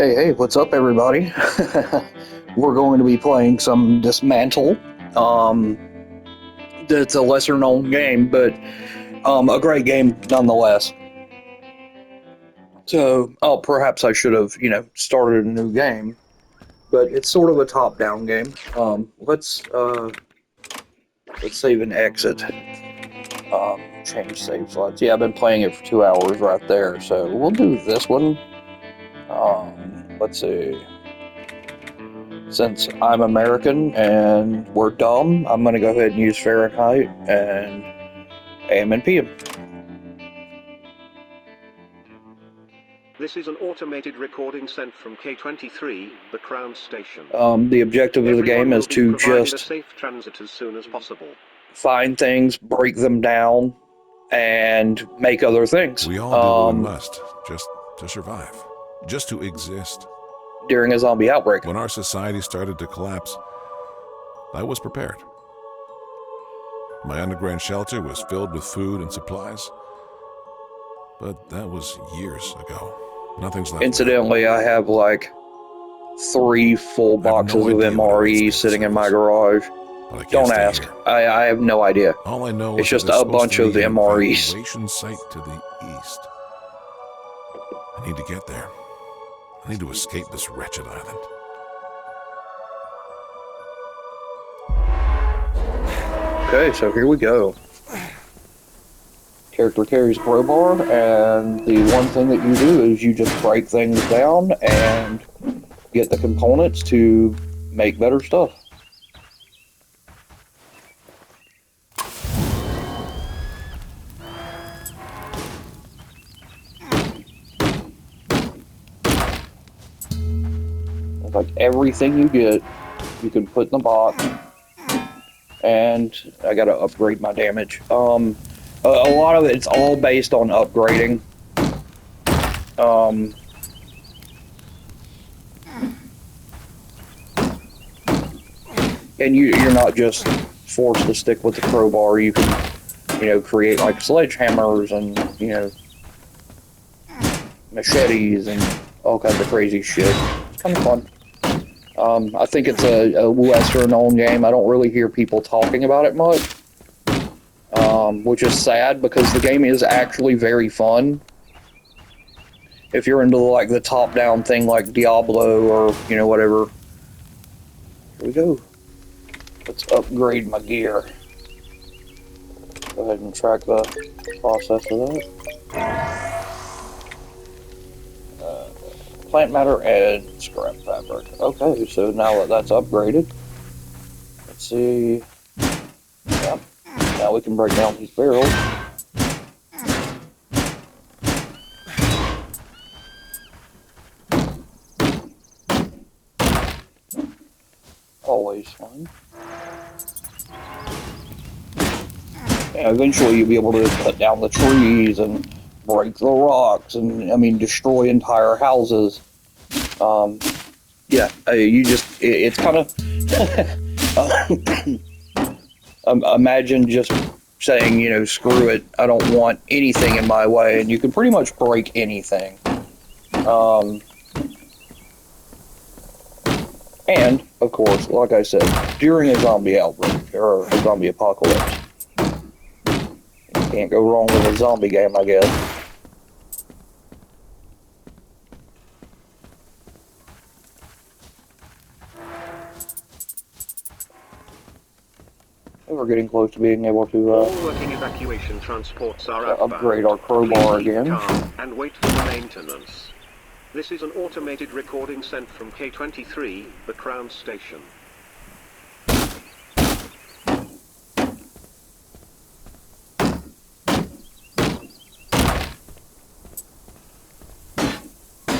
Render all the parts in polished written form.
Hey, what's up, everybody? We're going to be playing some Dismantle. Um, it's a lesser known game, but a great game nonetheless. So, perhaps I should have, started a new game, but it's sort of a top-down game. Let's save and exit. Change save slots. Yeah, I've been playing it for 2 hours right there, so we'll do this one. Let's see. Since I'm American and we're dumb, I'm going to go ahead and use Fahrenheit and AM and PM. This is an automated recording sent from K23, the Crown Station. The objective of the game is to just a safe transit as soon as possible. Find things, break them down, and make other things. We all do what we must, just to survive, just to exist. During a zombie outbreak. When our society started to collapse, I was prepared. My underground shelter was filled with food and supplies, but that was years ago. Nothing's left. Incidentally, I have like 3 full boxes of MRE sitting in my garage. Don't ask. I have no idea. All I know it's just a bunch of MREs. Site to the east. I need to get there. I need to escape this wretched island. Okay, so here we go. Character carries a crowbar, and the one thing that you do is you just break things down and get the components to make better stuff. Like everything you get, you can put in the box, and I gotta upgrade my damage. A lot of it's all based on upgrading. And you're not just forced to stick with the crowbar. You can, create like sledgehammers and, machetes and all kinds of crazy shit. It's kind of fun. I think it's a lesser known game. I don't really hear people talking about it much, which is sad because the game is actually very fun. If you're into like the top-down thing like Diablo or whatever. Here we go. Let's upgrade my gear. Go ahead and track the process of that. Plant matter and scrap fabric. Okay, so now that that's upgraded, let's see. Yep. Now we can break down these barrels. Always fun. And eventually you'll be able to cut down the trees and break the rocks and, destroy entire houses. It's kind of, imagine just saying, screw it, I don't want anything in my way, and you can pretty much break anything. And, of course, like I said, during a zombie outbreak, or a zombie apocalypse, you can't go wrong with a zombie game, I guess. We're getting close to being able to all working evacuation transports are upgrade our crowbar again. And wait for the maintenance. This is an automated recording sent from K23, the Crown Station.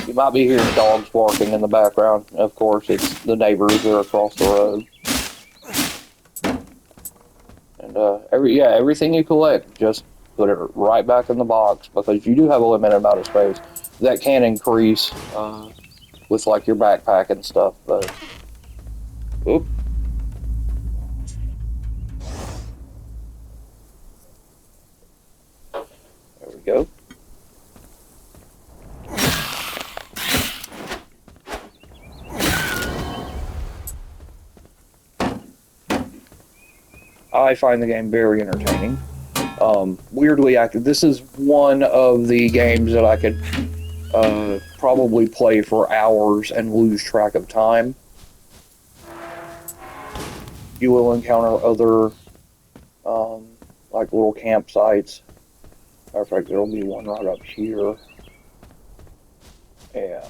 You might be hearing dogs barking in the background. Of course, it's the neighbors that are across the road. And everything you collect, just put it right back in the box, because you do have a limited amount of space. That can increase with like your backpack and stuff, but oop. There we go. I find the game very entertaining. Weirdly active. This is one of the games that I could probably play for hours and lose track of time. You will encounter other like little campsites. Matter of fact, there'll be one right up here. Yeah.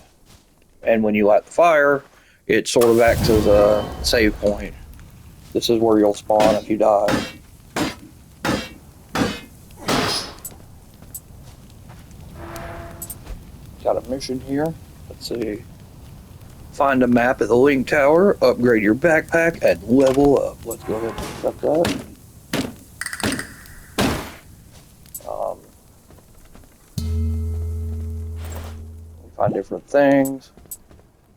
And when you light the fire, it sort of acts as a save point. This is where you'll spawn if you die. Got a mission here. Let's see. Find a map at the Link Tower, upgrade your backpack, and level up. Let's go ahead and accept that. Find different things.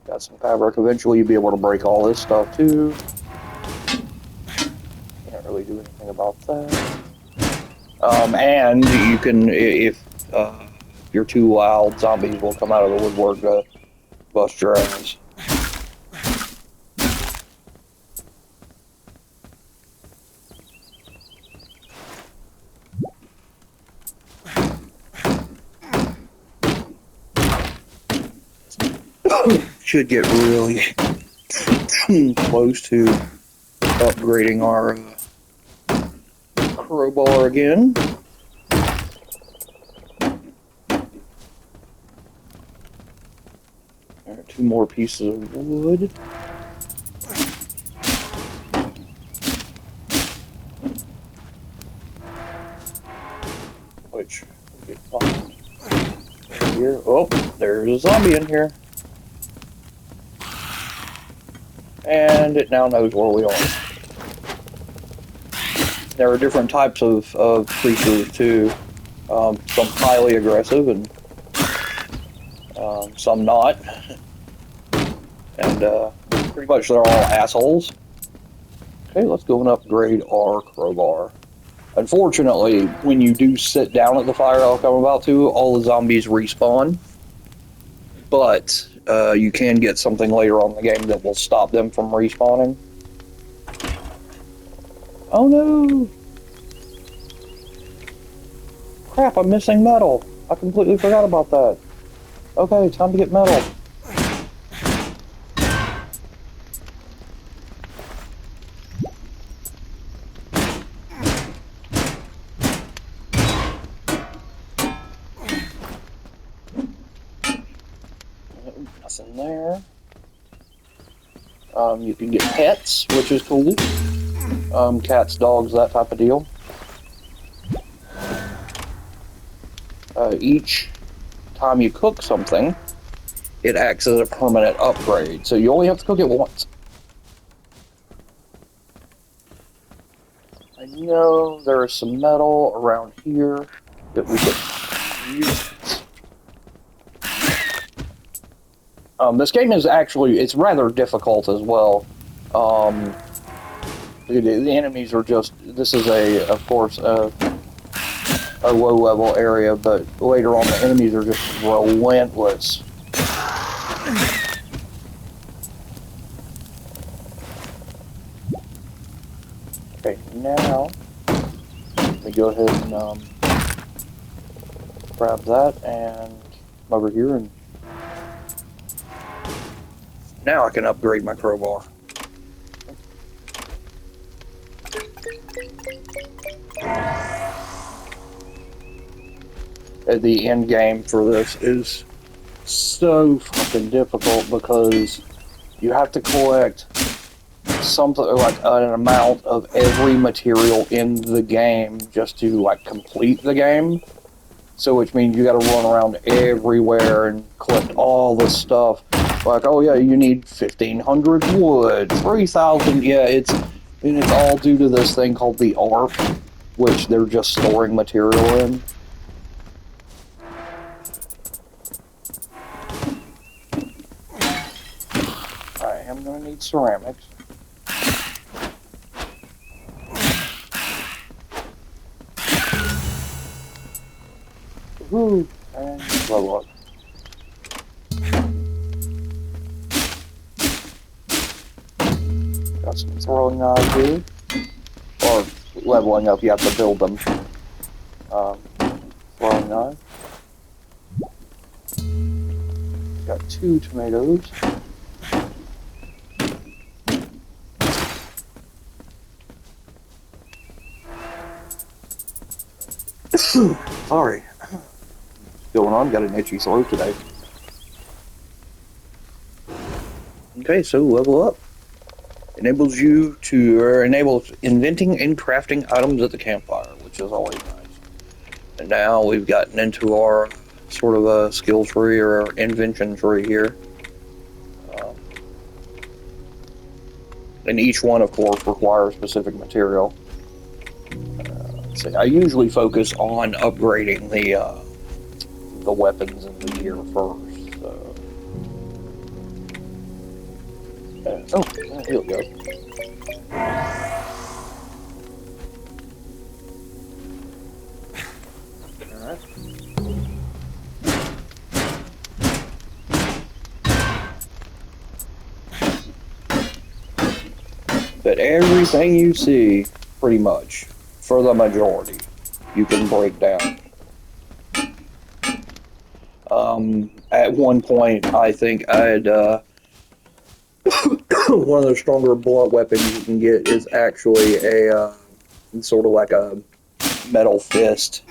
Got some fabric. Eventually you'll be able to break all this stuff too. Can't really do anything about that. And you can, if you're too loud, zombies will come out of the woodwork to bust your ass. Should get really close to upgrading our crowbar again. There are 2 more pieces of wood. Which will get fun. Here. Oh, there's a zombie in here. And it now knows where we are. There are different types of creatures too. Some highly aggressive and some not. And pretty much they're all assholes. Okay, let's go and upgrade our crowbar. Unfortunately, when you do sit down at the fire like I'm about to, all the zombies respawn. But you can get something later on in the game that will stop them from respawning. Oh no! Crap, I'm missing metal. I completely forgot about that. Okay, time to get metal. Nothing there. You can get pets, which is cool. Cats, dogs, that type of deal. Each time you cook something, it acts as a permanent upgrade. So you only have to cook it once. I know there is some metal around here that we could use. This game is actually, it's rather difficult as well. The enemies are just, this is of course, a low-level area, but later on the enemies are just relentless. Okay, now, let me go ahead and grab that and come over here, and now I can upgrade my crowbar. The end game for this is so fucking difficult because you have to collect something like an amount of every material in the game just to like complete the game. So which means you got to run around everywhere and collect all the stuff. Like, oh yeah, you need 1,500 wood, 3,000. Yeah, it's all due to this thing called the ARP, which they're just storing material in. I am going to need ceramics. Woohoo! And level up. Got some throwing knives here. Or leveling up, you have to build them. Throwing knife. Got 2 tomatoes. Sorry. What's going on? Got an itchy throat today. Okay, so level up. Enables you to, enables inventing and crafting items at the campfire, which is always nice. And now we've gotten into our sort of a skill tree or our invention tree here. And each one, of course, requires specific material. Let's see, I usually focus on upgrading the weapons and the gear first. So. Here we go. Alright. But everything you see, pretty much, for the majority, you can break down. At one point, I think I'd, one of the stronger blunt weapons you can get is actually a, sort of like a metal fist.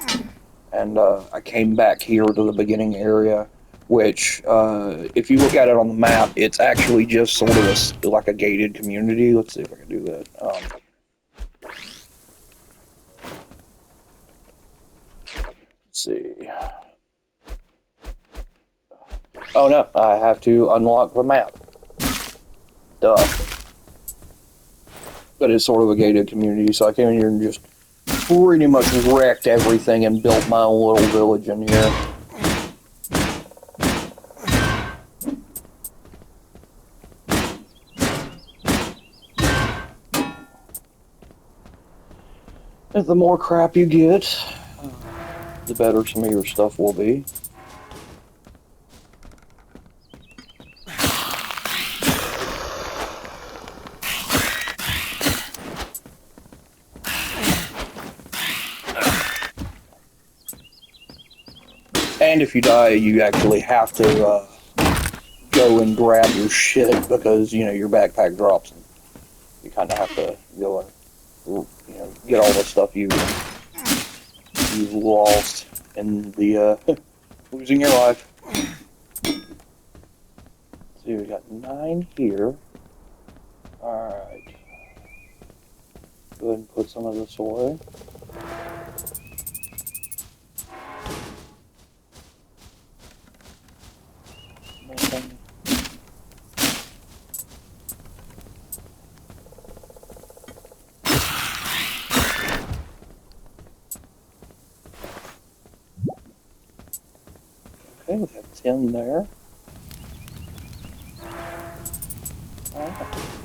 And I came back here to the beginning area, which, if you look at it on the map, it's actually just sort of like a gated community. Let's see if I can do that. Let's see. Oh no, I have to unlock the map. Duh. But it's sort of a gated community, so I came in here and just pretty much wrecked everything and built my own little village in here. And the more crap you get, the better some of your stuff will be. And if you die, you actually have to go and grab your shit because, you know, your backpack drops and you kind of have to go and, you know, get all the stuff you've lost in the losing your life. See, we got 9 here. Alright. Go ahead and put some of this away. Nothing. Okay, we have 10 there.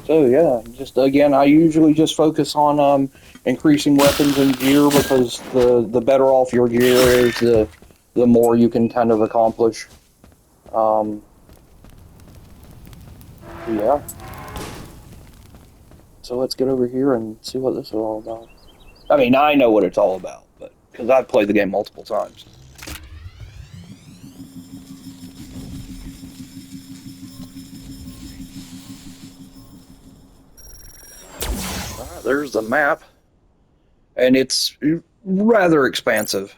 So yeah, just again, I usually just focus on increasing weapons and gear because the better off your gear is, the more you can kind of accomplish. Yeah. So let's get over here and see what this is all about. I mean, I know what it's all about, but because I've played the game multiple times. Alright, there's the map. And it's rather expansive.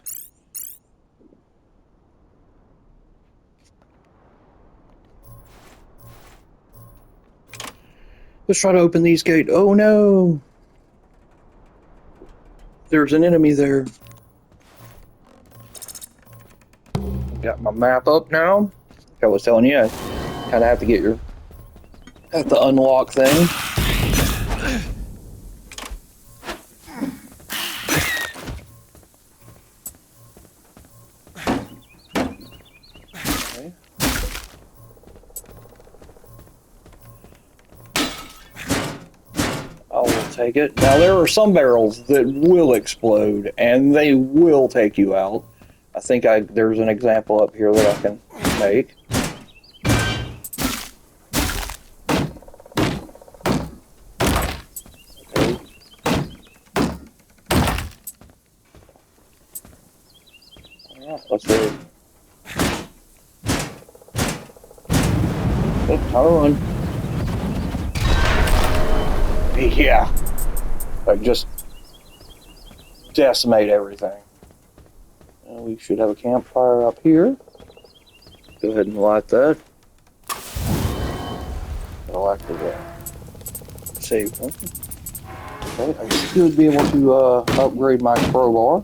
Let's try to open these gates. Oh no! There's an enemy there. Got my map up now. Like I was telling you, I kind of have to get your... have to unlock thing. Okay. I will take it. Now there are some barrels that will explode and they will take you out. I think there's an example up here that I can make. Okay. Let's see. Oh, time to run. Yeah. Like, just decimate everything. We should have a campfire up here. Go ahead and light that. I'll activate that. Save one. Okay, I should be able to upgrade my crowbar.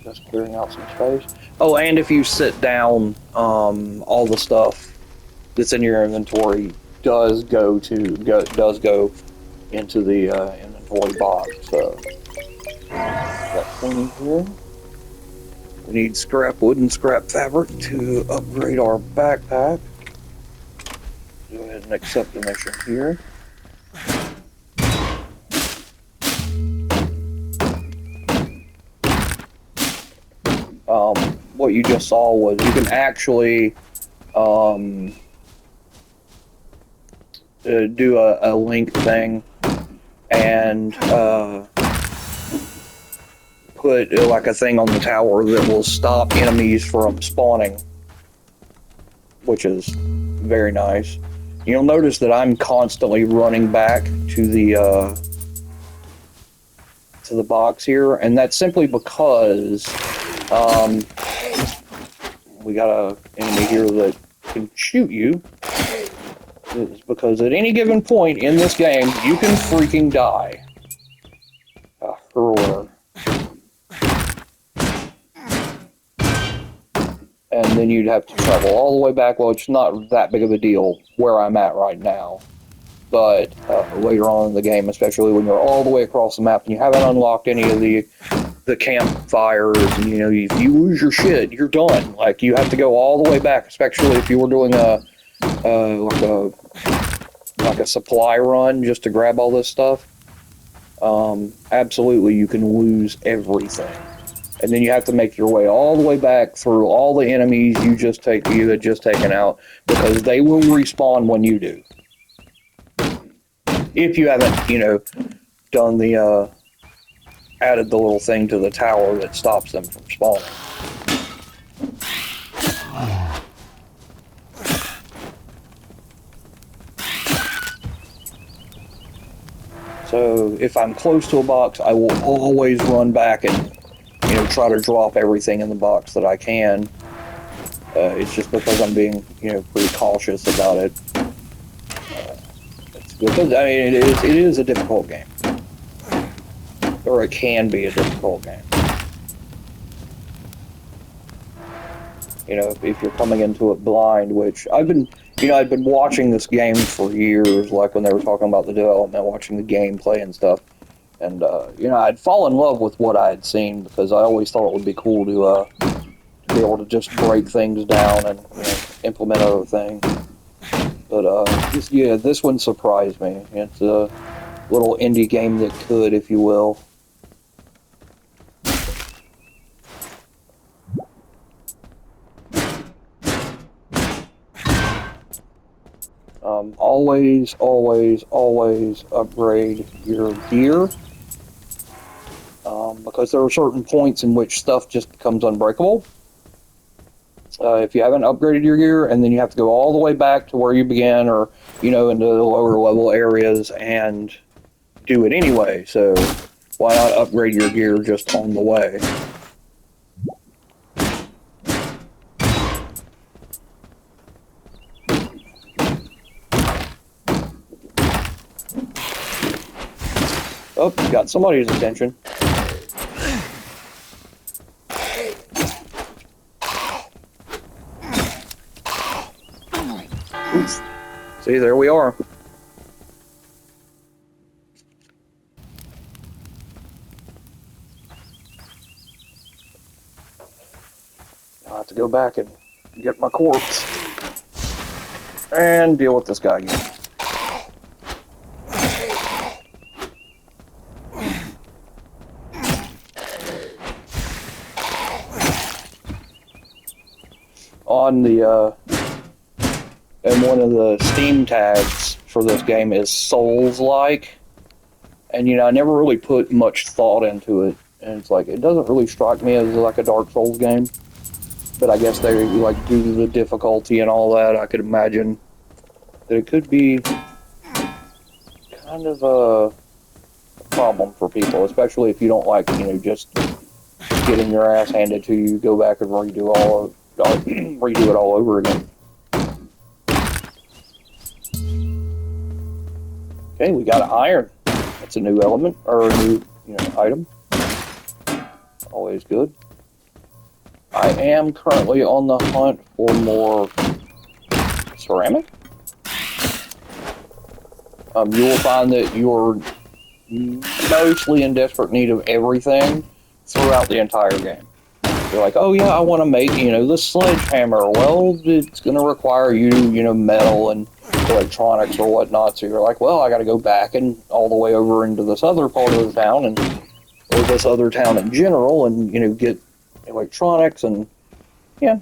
Just clearing out some space. Oh, and if you sit down, all the stuff that's in your inventory does go into the inventory box. So got 20 here. We need scrap wood and scrap fabric to upgrade our backpack. Go ahead and accept the mission here. What you just saw was you can actually do a link thing and put like a thing on the tower that will stop enemies from spawning, which is very nice. You'll notice that I'm constantly running back to the box here, and that's simply because we got a enemy here that can shoot you. It's because at any given point in this game, you can freaking die. Hurler. And then you'd have to travel all the way back. Well, it's not that big of a deal where I'm at right now. But later on in the game, especially when you're all the way across the map and you haven't unlocked any of the campfires, and you know, if you lose your shit, you're done. Like, you have to go all the way back, especially if you were doing like a supply run just to grab all this stuff. Absolutely, you can lose everything. And then you have to make your way all the way back through all the enemies you had just taken out, because they will respawn when you do. If you haven't, you know, done the added the little thing to the tower that stops them from spawning. So if I'm close to a box, I will always run back and, you know, try to drop everything in the box that I can. It's just because I'm being, you know, pretty cautious about it. It's because, I mean, it is a difficult game. Or it can be a difficult game. You know, if you're coming into it blind, which I've been watching this game for years, like when they were talking about the development, watching the gameplay and stuff. And, you know, I'd fall in love with what I had seen, because I always thought it would be cool to be able to just break things down and, you know, implement other things. But, this one surprised me. It's a little indie game that could, if you will. Always upgrade your gear. Because there are certain points in which stuff just becomes unbreakable. If you haven't upgraded your gear, and then you have to go all the way back to where you began, or, you know, into the lower level areas and do it anyway. So why not upgrade your gear just on the way? Oh, got somebody's attention. Oops. See, there we are. I'll have to go back and get my corpse and deal with this guy again. On the and one of the Steam tags for this game is Souls-like, and you know, I never really put much thought into it and it's like, it doesn't really strike me as like a Dark Souls game. But I guess they, like, due to the difficulty and all that, I could imagine that it could be kind of a problem for people, especially if you don't like, you know, just getting your ass handed to you, go back and redo it all over again. Okay, we got an iron. That's a new element, or a new, you know, item. Always good. I am currently on the hunt for more ceramic. You will find that you're mostly in desperate need of everything throughout the entire game. You're like, oh yeah, I want to make, you know, this sledgehammer. Well, it's going to require you know, metal and electronics or whatnot. So you're like, well, I got to go back and all the way over into this other part of the town, and or this other town in general, and, you know, get electronics and, yeah.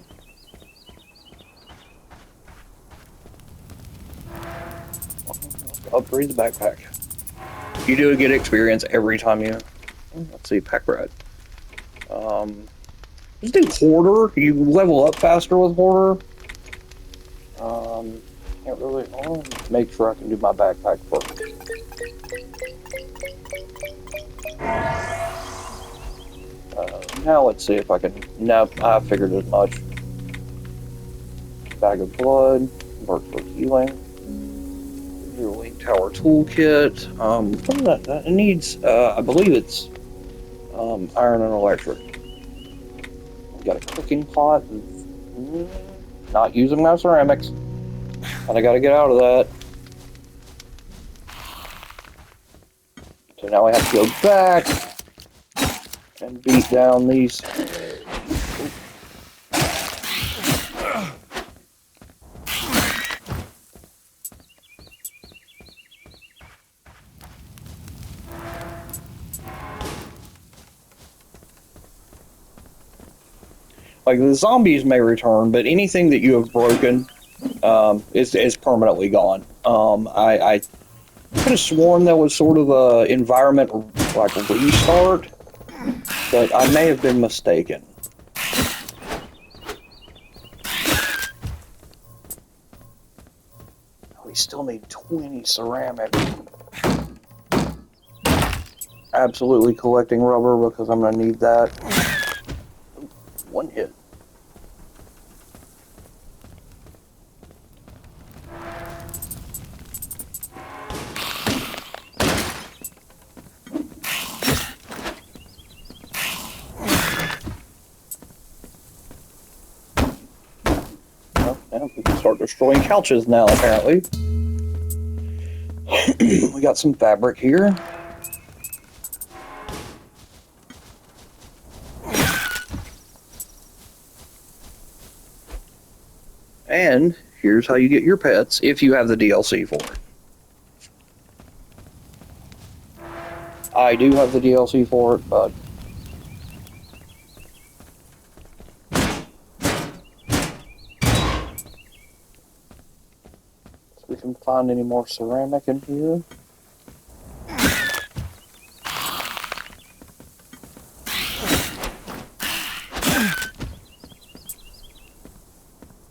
Upgrade the backpack. You do get experience every time you... Let's see, pack rat. Let's do Hoarder. You level up faster with Hoarder. Can't really... I'll make sure I can do my backpack first. Now let's see if I can... Nope, I figured as much. Bag of blood. Work for healing. Your Link Tower toolkit. What is that? It needs, I believe it's iron and electric. We've got a cooking pot. Not using my ceramics. And I gotta get out of that. So now I have to go back and beat down these. Like, the zombies may return, but anything that you have broken is permanently gone. I could have sworn that was sort of a environment, like, restart, but I may have been mistaken. We still need 20 ceramic. Absolutely collecting rubber because I'm going to need that. One hit. Well, yeah, we can start destroying couches now, apparently. We got some fabric here. And here's how you get your pets if you have the DLC for it. I do have the DLC for it, but if we can find any more ceramic in here.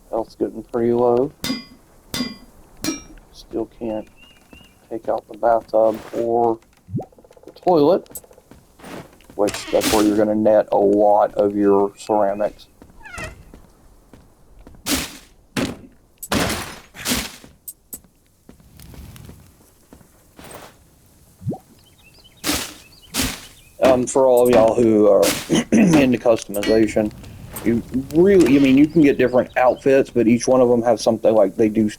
Health's getting pretty low. Still can't take out the bathtub or the toilet, which that's where you're going to net a lot of your ceramics. For all of y'all who are into customization, you really, I mean, you can get different outfits, but each one of them have something, like, they do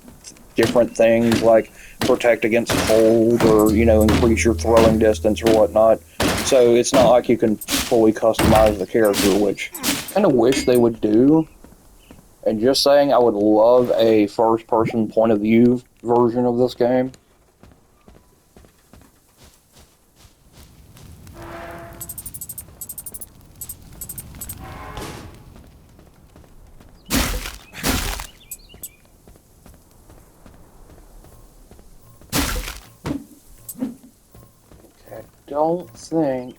different things, like protect against cold, or, you know, increase your throwing distance or whatnot. So it's not like you can fully customize the character, which I kind of wish they would do. And just saying, I would love a first-person point of view version of this game. Don't think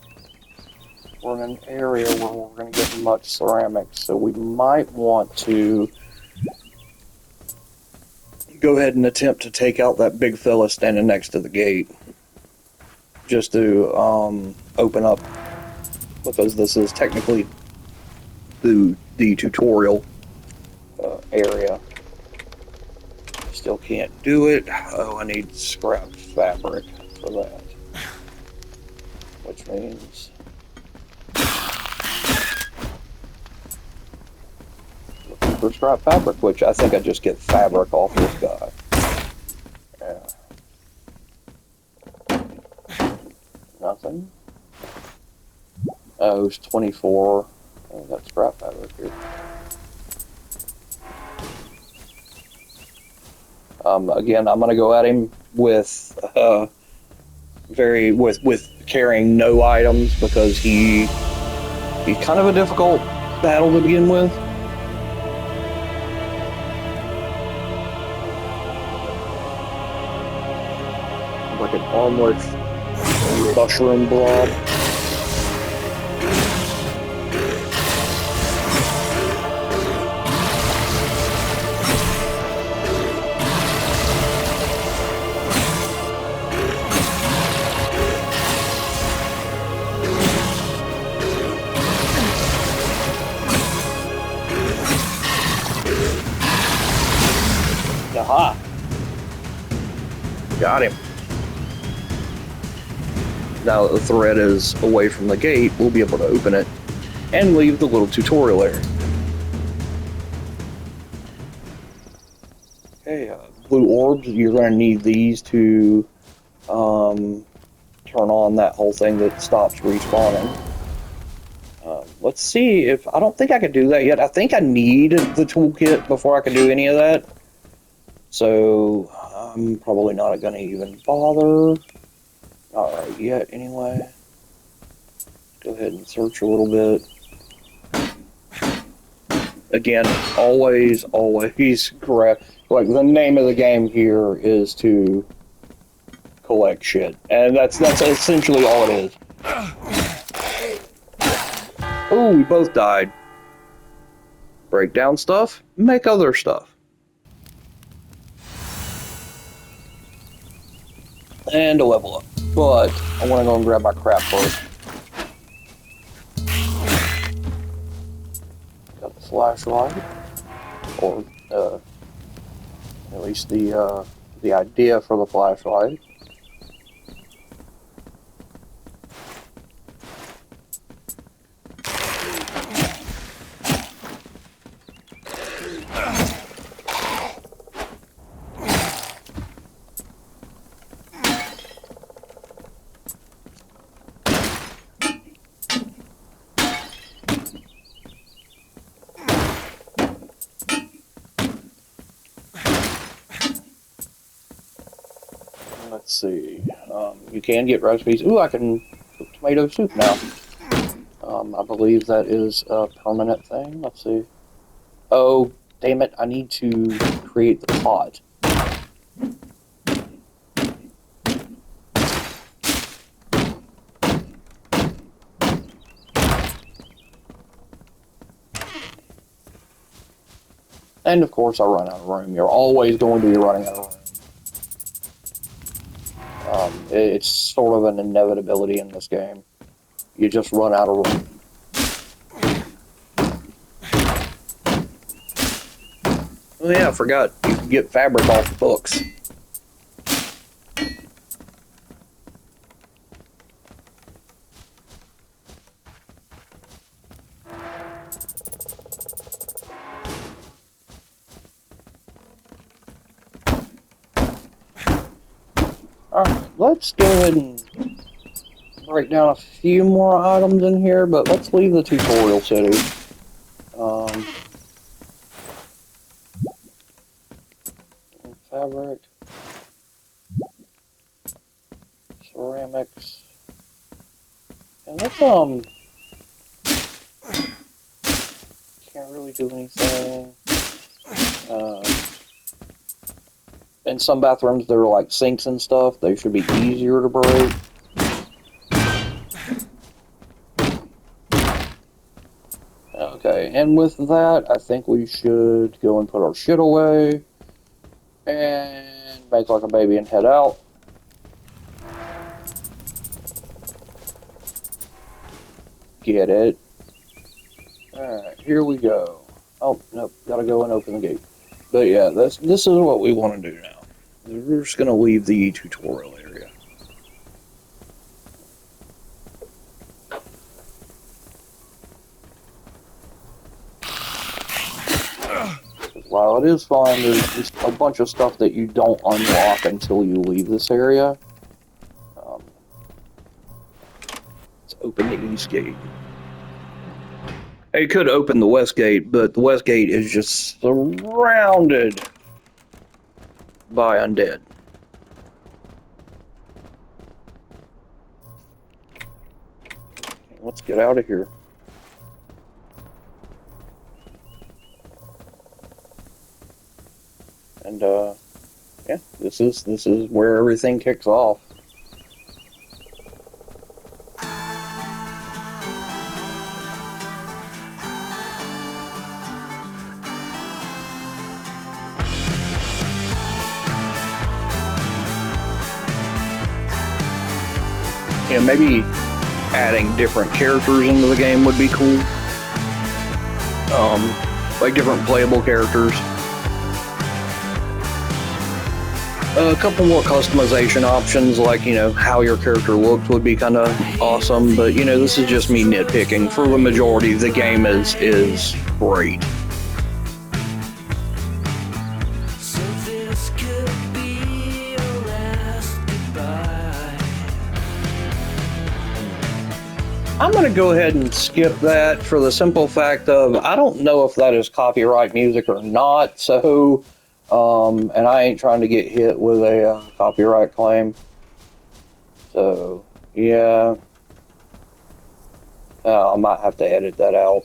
we're in an area where we're going to get much ceramics, so we might want to go ahead and attempt to take out that big fella standing next to the gate, just to open up, because this is technically the tutorial area. Still can't do it. Oh, I need scrap fabric for that, which means looking for scrap fabric, which I think I just get fabric off this guy. Yeah. Nothing. Oh, it's 24. Oh, got scrap fabric here. Again, I'm gonna go at him with with carrying no items, because he's kind of a difficult battle to begin with. Like an armless mushroom blob. Aha! Got him. Now that the thread is away from the gate, we'll be able to open it and leave the little tutorial area. Okay, blue orbs, you're going to need these to turn on that whole thing that stops respawning. Let's see if... I don't think I can do that yet. I think I need the toolkit before I can do any of that. So, I'm probably not going to even bother. Not right yet, anyway. Go ahead and search a little bit. Again, always grab... Like, the name of the game here is to collect shit. And that's essentially all it is. Oh, we both died. Break down stuff, make other stuff. And a level up. But I want to go and grab my crap first. Got the flashlight. Or, at least the idea for the flashlight. Let's see. You can get recipes. Ooh, I can cook tomato soup now. I believe that is a permanent thing. Let's see. Oh, damn it. I need to create the pot. And of course, I run out of room. You're always going to be running out of room. It's sort of an inevitability in this game. You just run out of room. Oh yeah, I forgot. You can get fabric off books. Alright, let's go ahead and break down a few more items in here, but let's leave the tutorial city. Fabric. Ceramics. And let's, can't really do anything. In some bathrooms, there are like sinks and stuff. They should be easier to break. Okay, and with that, I think we should go and put our shit away and make like a baby and head out. Get it? Alright, here we go. Oh, nope, gotta go and open the gate. But yeah, this is what we want to do now. We're just gonna leave the tutorial area. While it is fine, there's just a bunch of stuff that you don't unlock until you leave this area. Let's open the east gate. You could open the west gate, but the west gate is just surrounded by undead. Let's get out of here. And yeah, this is where everything kicks off. You know, maybe adding different characters into the game would be cool. Like different playable characters. A couple more customization options, like, you know, how your character looked would be kind of awesome, but, you know, this is just me nitpicking. For the majority, the game is great. I'm going to go ahead and skip that for the simple fact of I don't know if that is copyright music or not, so... and I ain't trying to get hit with a copyright claim. So, yeah. I might have to edit that out.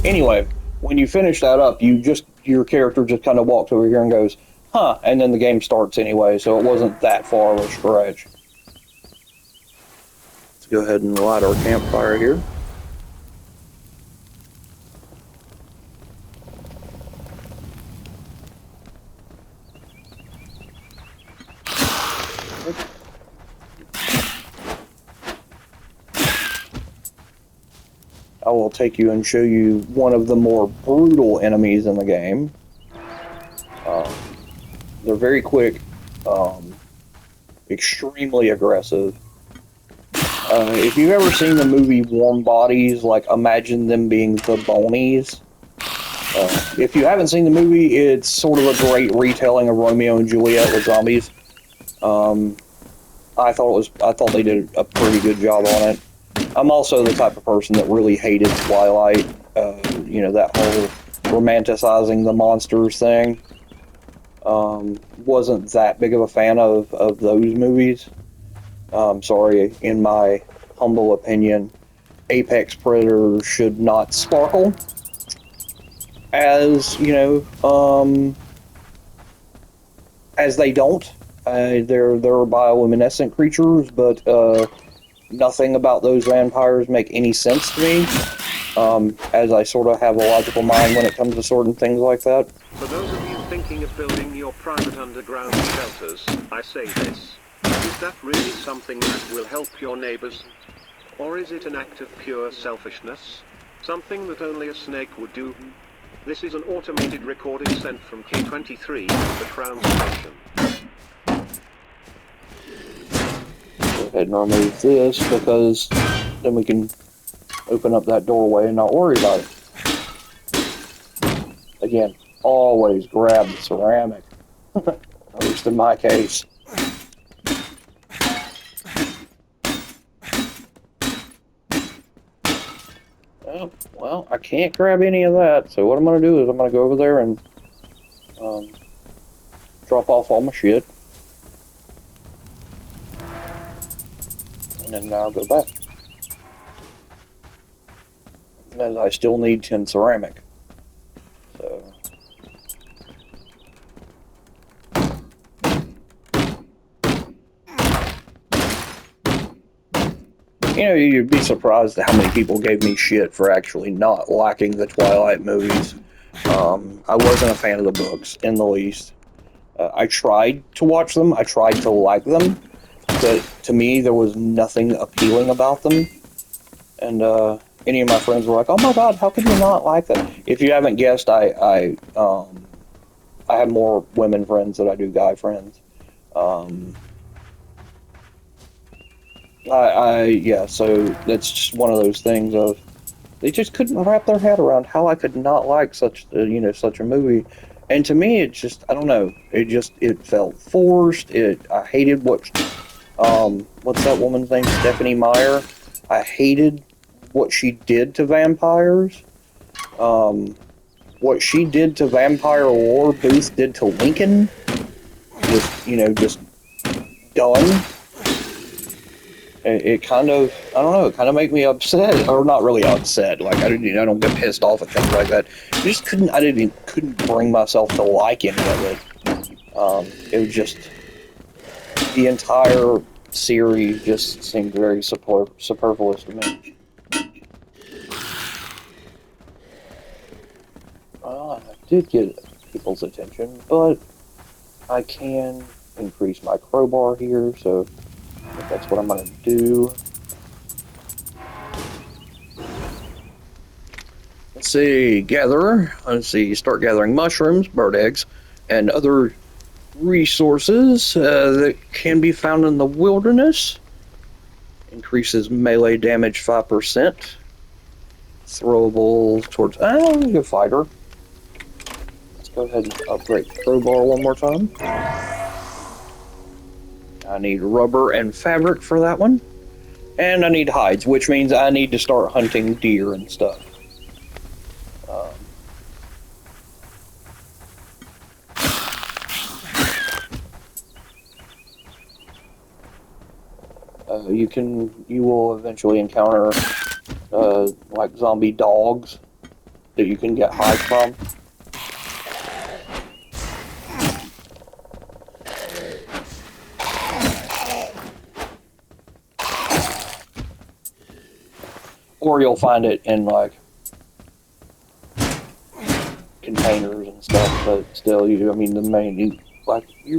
Anyway, when you finish that up, your character just kind of walks over here and goes, huh, and then the game starts anyway, so it wasn't that far of a stretch. Let's go ahead and light our campfire here. I will take you and show you one of the more brutal enemies in the game. They're very quick, extremely aggressive. If you've ever seen the movie Warm Bodies, like imagine them being the Bonies. If you haven't seen the movie, it's sort of a great retelling of Romeo and Juliet with zombies. I thought they did a pretty good job on it. I'm also the type of person that really hated Twilight, you know, that whole romanticizing the monsters thing. Wasn't that big of a fan of those movies. Sorry, in my humble opinion, apex predators should not sparkle. As, you know, as they don't. They're bioluminescent creatures, but nothing about those vampires make any sense to me, as I sort of have a logical mind when it comes to certain things like that. For those of you thinking of building your private underground shelters, I say this. Is that really something that will help your neighbors? Or is it an act of pure selfishness? Something that only a snake would do? This is an automated recording sent from K23, the Crown Station. Go ahead and remove this, because then we can open up that doorway and not worry about it. Again, always grab the ceramic, at least in my case. Oh, well, I can't grab any of that, so what I'm going to do is I'm going to go over there and drop off all my shit. And then I'll go back. And I still need 10 ceramic. So. You know, you'd be surprised at how many people gave me shit for actually not liking the Twilight movies. I wasn't a fan of the books in the least. I tried to watch them, I tried to like them, but to me, there was nothing appealing about them. And any of my friends were like, "Oh my God, how could you not like that?" If you haven't guessed, I have more women friends than I do guy friends. Um, yeah, so that's just one of those things of they just couldn't wrap their head around how I could not like such a movie. And to me, it just, I don't know, it felt forced. I hated what's that woman's name? Stephanie Meyer. I hated what she did to vampires. Um, what she did to vampire lore, Booth did to Lincoln. Just done. It kind of, I don't know, it kind of made me upset, or not really upset. Like I don't get pissed off at things like that. I couldn't bring myself to like any of it. It was just the entire series just seemed very superfluous to me. I did get people's attention, but I can increase my crowbar here, so I think that's what I'm gonna do. Let's see, gather. Let's see, start gathering mushrooms, bird eggs, and other resources that can be found in the wilderness. Increases melee damage 5%. Throwable towards. Good fighter. Let's go ahead and upgrade crowbar one more time. I need rubber and fabric for that one. And I need hides, which means I need to start hunting deer and stuff. You will eventually encounter like zombie dogs that you can get hides from. Or you'll find it in like containers and stuff, but still, you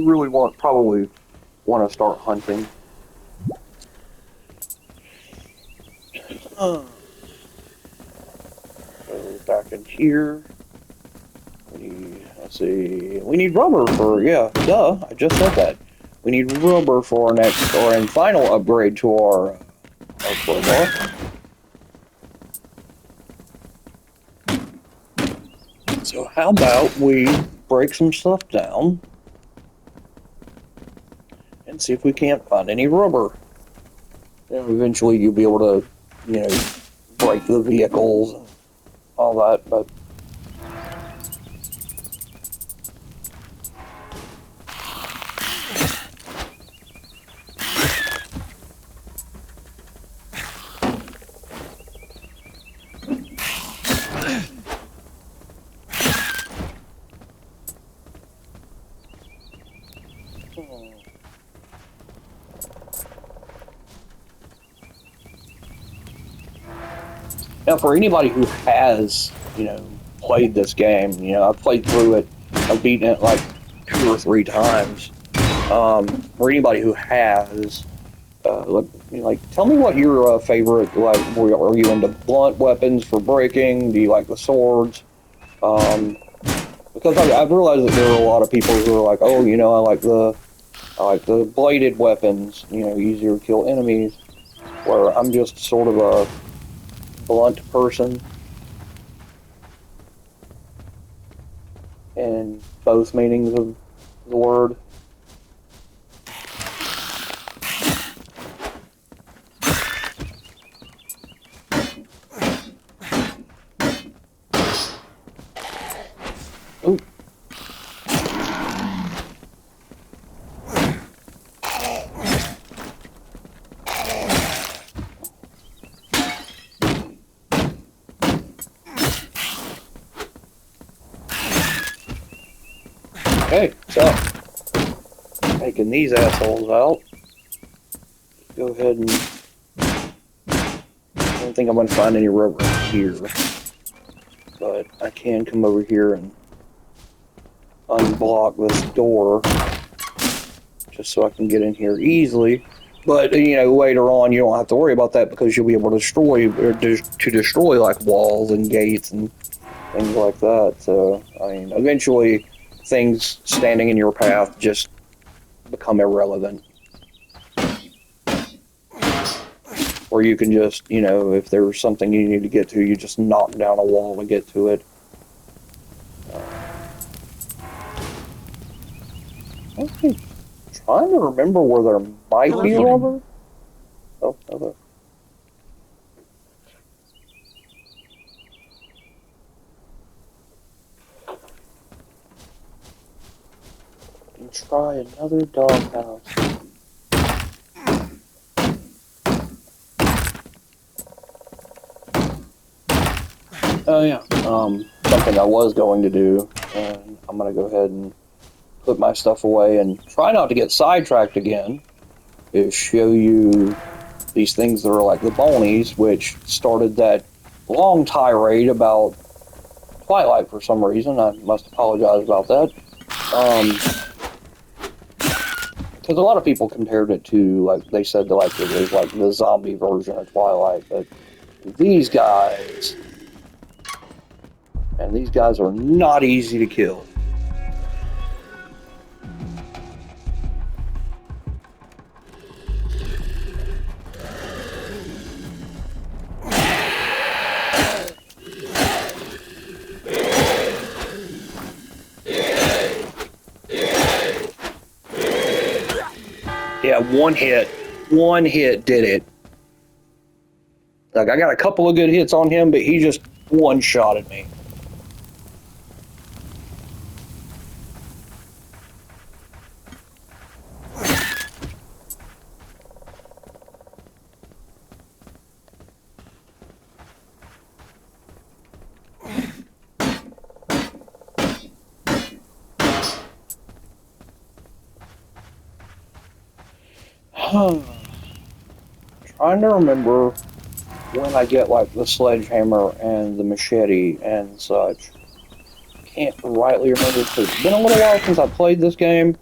really probably want to start hunting. So back in here, let's see, we need rubber for, yeah, duh, I just said that. We need rubber for our next, and final upgrade to our crowbar. So how about we break some stuff down and see if we can't find any rubber. And eventually you'll be able to, break the vehicles and all that, but now, for anybody who has, played this game, I've played through it, I've beaten it like 2 or 3 times. For anybody who has, tell me what your favorite, are you into blunt weapons for breaking? Do you like the swords? Because I've realized that there are a lot of people who are like, oh, I like the bladed weapons, easier to kill enemies, where I'm just sort of a blunt person in both meanings of the word. Ooh. Okay, so taking these assholes out. Go ahead and don't think I'm going to find any rubber here. But I can come over here and unblock this door just so I can get in here easily. But, you know, later on you don't have to worry about that because you'll be able to destroy like walls and gates and things like that. So, I mean, eventually things standing in your path just become irrelevant. Or you can just, you know, if there's something you need to get to, you just knock down a wall to get to it. I'm trying to remember where there might be rubber. Oh, okay. And try another doghouse. Oh yeah. Something I was going to do, and I'm gonna go ahead and put my stuff away and try not to get sidetracked again, is show you these things that are like the bonies, which started that long tirade about Twilight for some reason. I must apologize about that. Because a lot of people compared it to, like, they said that, like, it was like the zombie version of Twilight, but these guys, and these guys are not easy to kill. Yeah, one hit did it. Like, I got a couple of good hits on him, but he just one-shotted me. Trying to remember when I get like the sledgehammer and the machete and such. Can't rightly remember because it's been a little while since I played this game.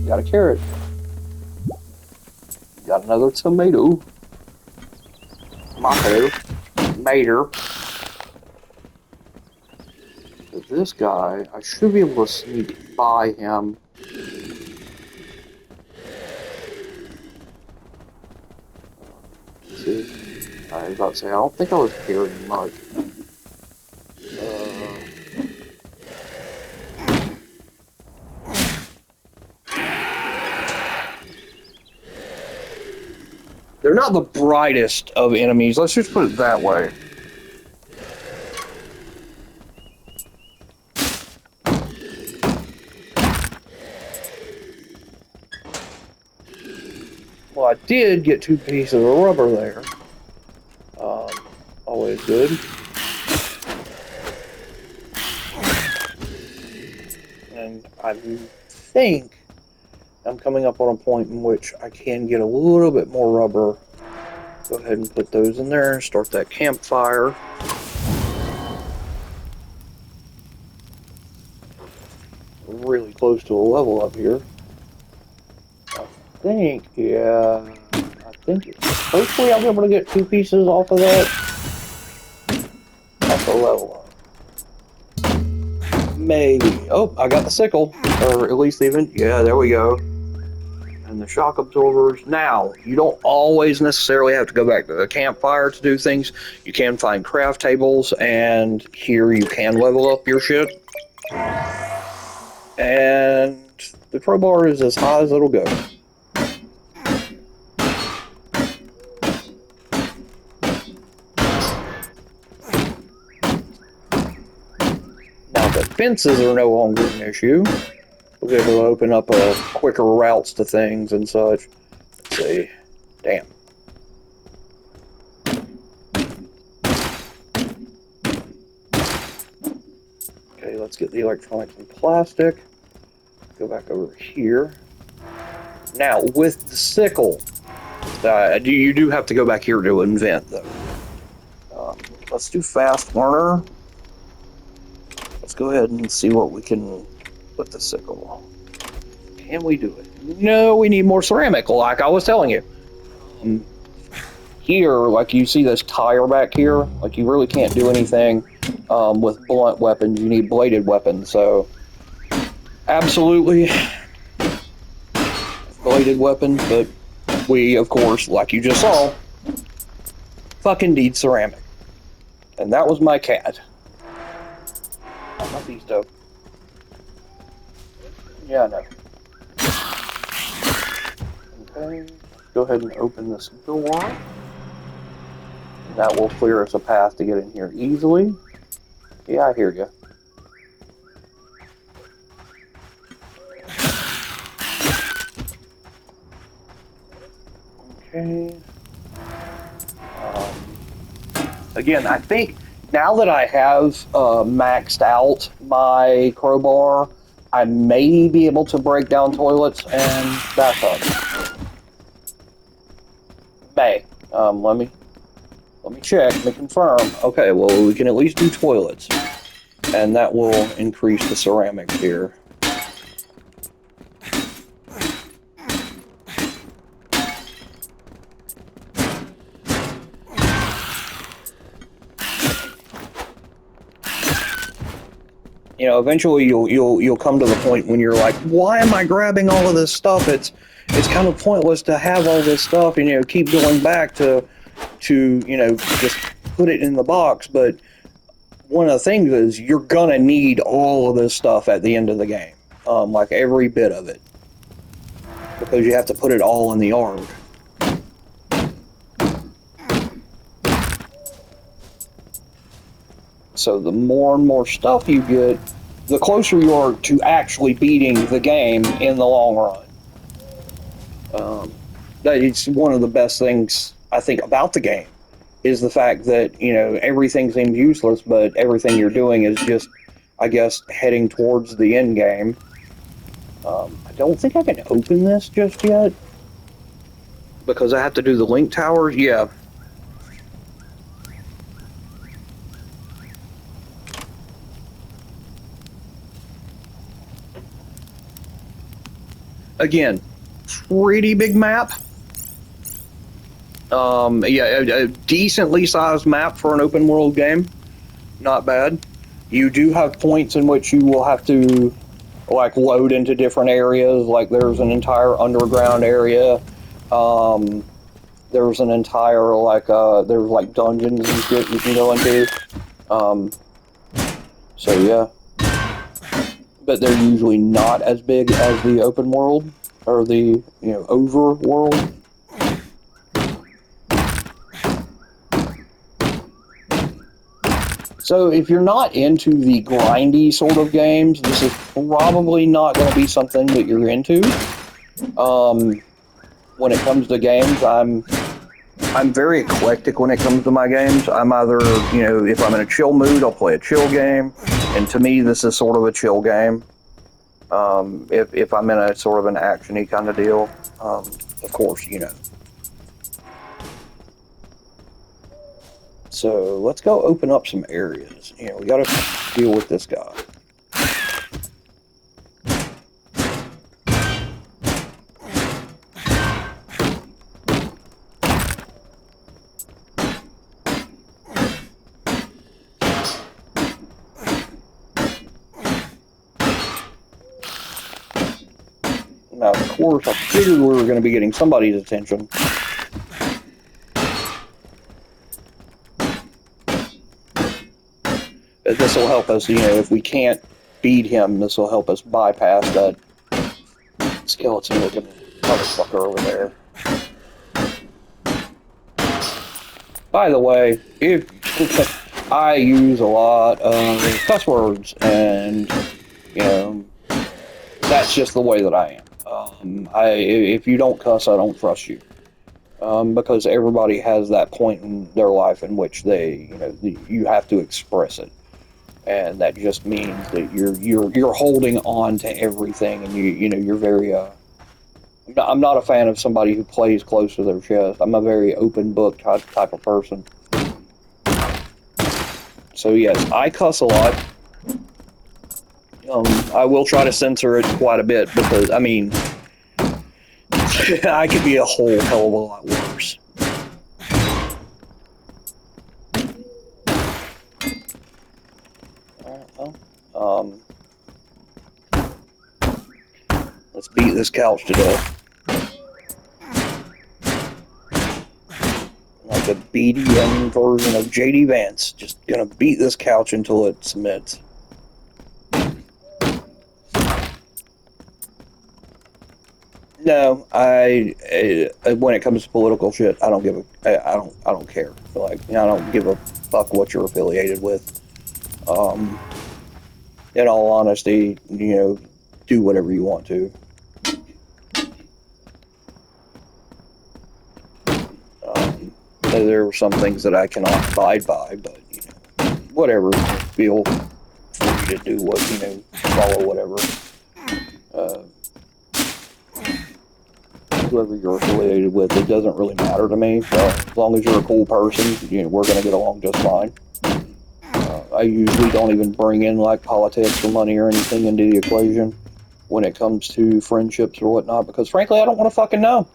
Got a carrot. Got another tomato. Mater. This guy, I should be able to sneak by him. Let's see. I was about to say, I don't think I was carrying much. They're not the brightest of enemies, let's just put it that way. Well, I did get 2 pieces of rubber there. Always good. And I think I'm coming up on a point in which I can get a little bit more rubber. Go ahead and put those in there and start that campfire. Really close to a level up here. I think hopefully I'll be able to get 2 pieces off of that. That's a level up. Maybe. Oh, I got the sickle. Or at least even, yeah, there we go. And the shock absorbers. Now, you don't always necessarily have to go back to the campfire to do things. You can find craft tables, and here you can level up your shit. And the crowbar is as high as it'll go. Now the fences are no longer an issue. We'll be able to open up quicker routes to things and such. Let's see. Damn. Okay, let's get the electronics and plastic. Go back over here. Now, with the sickle, you do have to go back here to invent, though. Let's do fast learner. Let's go ahead and see what we can with the sickle. Can we do it? No, we need more ceramic, like I was telling you. Here, like you see this tire back here, like you really can't do anything with blunt weapons. You need bladed weapons, so absolutely bladed weapons, but we, of course, like you just saw, fucking need ceramic. And that was my cat. Not these though. Yeah, I know. Okay, go ahead and open this door. That will clear us a path to get in here easily. Yeah, I hear you. Okay. Again, I think now that I have maxed out my crowbar, I may be able to break down toilets and bathtubs. May. Let me check, let me confirm. Okay, well, we can at least do toilets. And that will increase the ceramics here. You know, eventually you'll come to the point when you're like, why am I grabbing all of this stuff? It's kind of pointless to have all this stuff and, you know, keep going back to you know, just put it in the box. But one of the things is you're gonna need all of this stuff at the end of the game, like every bit of it, because you have to put it all in the yard. So the more and more stuff you get, the closer you are to actually beating the game in the long run. That is one of the best things I think about the game, is the fact that, you know, everything seems useless, but everything you're doing is just, I guess, heading towards the end game. I don't think I can open this just yet, because I have to do the link towers. Yeah. Again, pretty big map. Yeah, a decently sized map for an open world game. Not bad. You do have points in which you will have to, like, load into different areas. Like, there's an entire underground area. There's an entire, like, there's, like, dungeons and shit you can go into. So, yeah. But they're usually not as big as the open world, or the, you know, over world. So if you're not into the grindy sort of games, this is probably not going to be something that you're into. When it comes to games, I'm very eclectic when it comes to my games. I'm either, you know, if I'm in a chill mood, I'll play a chill game, and to me, this is sort of a chill game. If I'm in a sort of an action-y kind of deal, of course, you know. So let's go open up some areas. You know, we got to deal with this guy. Now, of course, I figured we were going to be getting somebody's attention. This will help us, you know, if we can't beat him, this will help us bypass that skeleton-looking motherfucker over there. By the way, if I use a lot of cuss words, and, you know, that's just the way that I am. If you don't cuss, I don't trust you. Because everybody has that point in their life in which they, you know, you have to express it. and that just means that you're holding on to everything, and you're very I'm not a fan of somebody who plays close to their chest. I'm a very open book type of person. So yes, I cuss a lot. I will try to censor it quite a bit because I mean, I could be a whole hell of a lot worse. Well, let's beat this couch to death. Like a BDM version of JD Vance. Just gonna beat this couch until it submits. No, when it comes to political shit, I don't give I don't care. Like, I don't give a fuck what you're affiliated with. In all honesty, do whatever you want to. There are some things that I cannot abide by, but whatever. Feel free to do what follow whatever. Whoever you're affiliated with, it doesn't really matter to me. As long as you're a cool person, we're gonna get along just fine. I usually don't even bring in like politics or money or anything into the equation when it comes to friendships or whatnot, because frankly, I don't want to fucking know.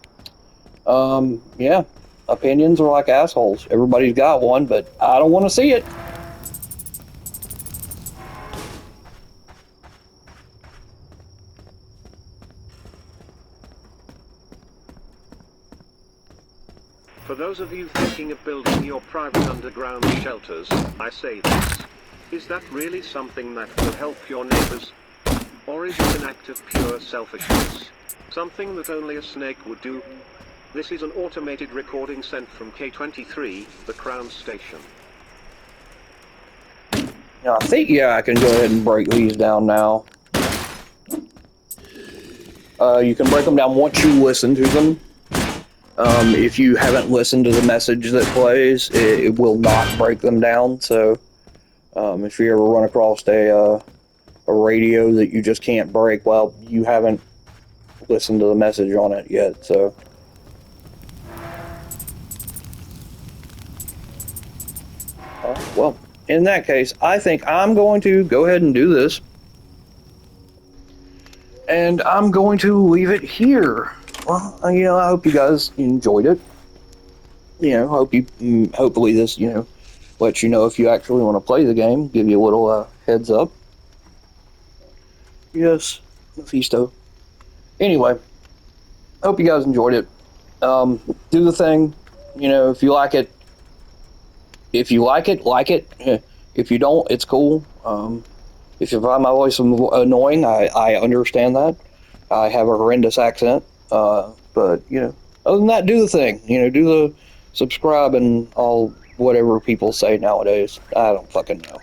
Yeah, opinions are like assholes. Everybody's got one, but I don't want to see it. For those of you thinking of building your private underground shelters, I say this. Is that really something that will help your neighbors? Or is it an act of pure selfishness? Something that only a snake would do? This is an automated recording sent from K23, the Crown Station. Now, I think, yeah, I can go ahead and break these down now. You can break them down once you listen to them. If you haven't listened to the message that plays, it will not break them down. So, if you ever run across a radio that you just can't break, well, you haven't listened to the message on it yet. So, well, in that case, I think I'm going to go ahead and do this, and I'm going to leave it here. Well, I hope you guys enjoyed it. Hopefully this, lets you know if you actually want to play the game, give you a little heads up. Yes, Mephisto. Anyway, hope you guys enjoyed it. Do the thing. If you like it, like it. If you don't, it's cool. If you find my voice annoying, I understand that. I have a horrendous accent. But, other than that, do the thing. Do the subscribe and all whatever people say nowadays. I don't fucking know.